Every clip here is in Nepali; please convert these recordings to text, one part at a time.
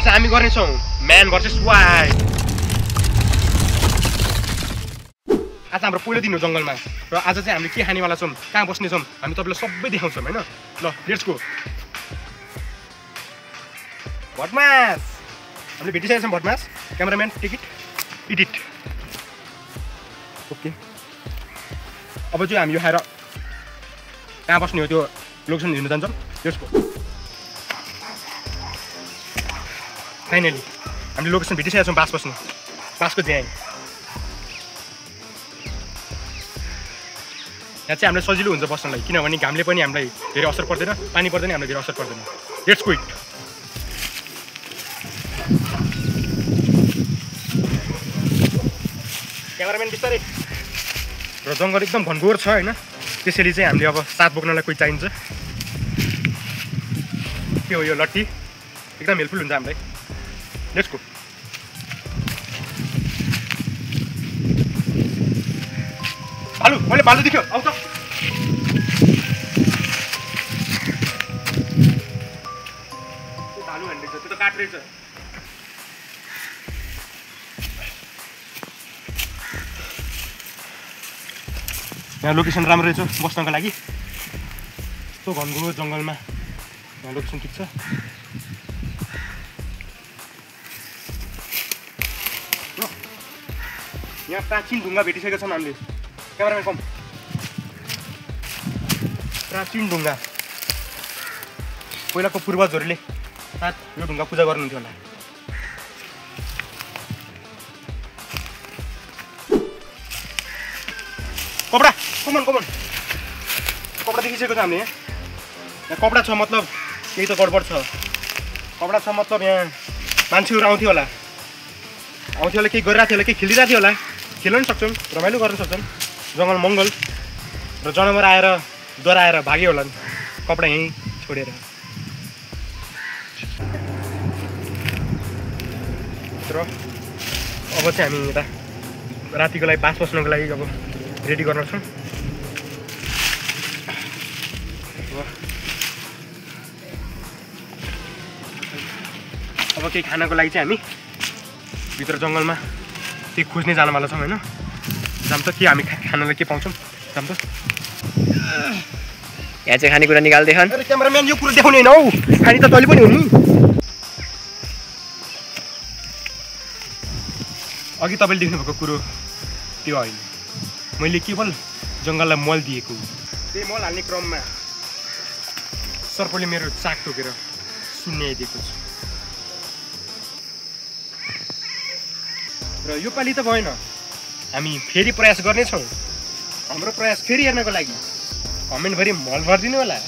आज हामी गर्नेछौँ म्यान भर्सेस वाइल्ड। आज हाम्रो पहिलो दिन हो जङ्गलमा र आज चाहिँ हामीले के खानेवाला छौँ, कहाँ बस्नेछौँ हामी तपाईँलाई सबै देखाउँछौँ होइन। ल लेट्स गो। भटमास हामीले भेटिसकेका छौँ। भटमास क्यामेराम्यान टिकट एडिट ओके। अब चाहिँ हामी यो खाएर कहाँ बस्ने हो त्यो लोकेसन हेर्न जान्छौँ। Let's go. फाइनली हामीले लोकेसन भेटिसकेका छौँ। बास बस्ने बासको ज्याङ यहाँ चाहिँ हामीलाई सजिलो हुन्छ बस्नलाई, किनभने घामले पनि हामीलाई धेरै असर पर्दैन, पानी पर्दैन हामीलाई धेरै असर पर्दैन। Let's quit. क्यामेराम्यान बिस्तारै। र जङ्गल एकदम घनघोर छ होइन, त्यसैले चाहिँ हामीले अब साथ बोक्नलाई कोही चाहिन्छ। के हो यो लट्ठी, एकदम हेल्पफुल हुन्छ हामीलाई। Let's go. भालु, मैले भालु देख्यो, आउ त। भालु हान्दैछ, त्यो त काट रहेछ। यहाँ लोकेसन राम्रो रहेछ बस्नको लागि। यस्तो घनघोर जङ्गलमा यहाँ लोकेसन ठिक छ। यहाँ प्राचीन ढुङ्गा भेटिसकेका छौँ हामीले। क्यामेराम्यान कम। प्राचीन ढुङ्गा, पहिलाको पूर्वजहरूले सायद यो ढुङ्गा पूजा गर्नुहुन्थ्यो होला। कपडा कमन कमन कपडा देखिसकेको छ हामीले। यहाँ कपडा छ मतलब केही त गडबड छ। कपडा छ मतलब यहाँ मान्छेहरू आउँथ्यो होला, केही गरिरहेको थियो होला, केही खेलिरहेको थियो होला। खेल्न पनि सक्छौँ, रमाइलो गर्न सक्छौँ। जङ्गल मङ्गल र जनावर आएर डराएर भाग्यो होला कपडा यहीँ छोडेर। र अब चाहिँ हामी यता रातिको लागि बास बस्नको लागि अब रेडी गर्न छौँ। अब केही खानको लागि चाहिँ हामी भित्र जङ्गलमा केही खोज्ने जानवाला छौँ होइन। जाम त के हामी खानालाई के पाउँछौँ जाम त। यहाँ चाहिँ खानेकुरा निकाल्दै छन्। अरे क्यामेराम्यान यो कुरो देखाउने होइन हौ, खाने त तैँले पनि हो नि। अघि तपाईँले देख्नुभएको कुरो त्यो होइन, मैले केवल जङ्गललाई मल दिएको। त्यही मल हाल्ने क्रममा सर्पले मेरो चाक टोकेर सुन्याइदिएको छु। र योपालि त भएन, हामी फेरि प्रयास गर्नेछौँ। हाम्रो प्रयास फेरि हेर्नको लागि कमेन्टभरि मल भरिदिनु होला।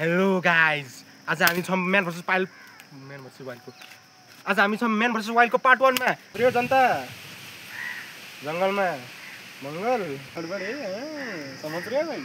हेलो गाइज, आज हामी छौँ म्यान भर्सेस वाइल्डको। आज हामी छौँ म्यान भर्सेस वाइल्डको पार्ट 1 मा। यो जनता जङ्गलमा मङ्गल समझ रहे भाइ।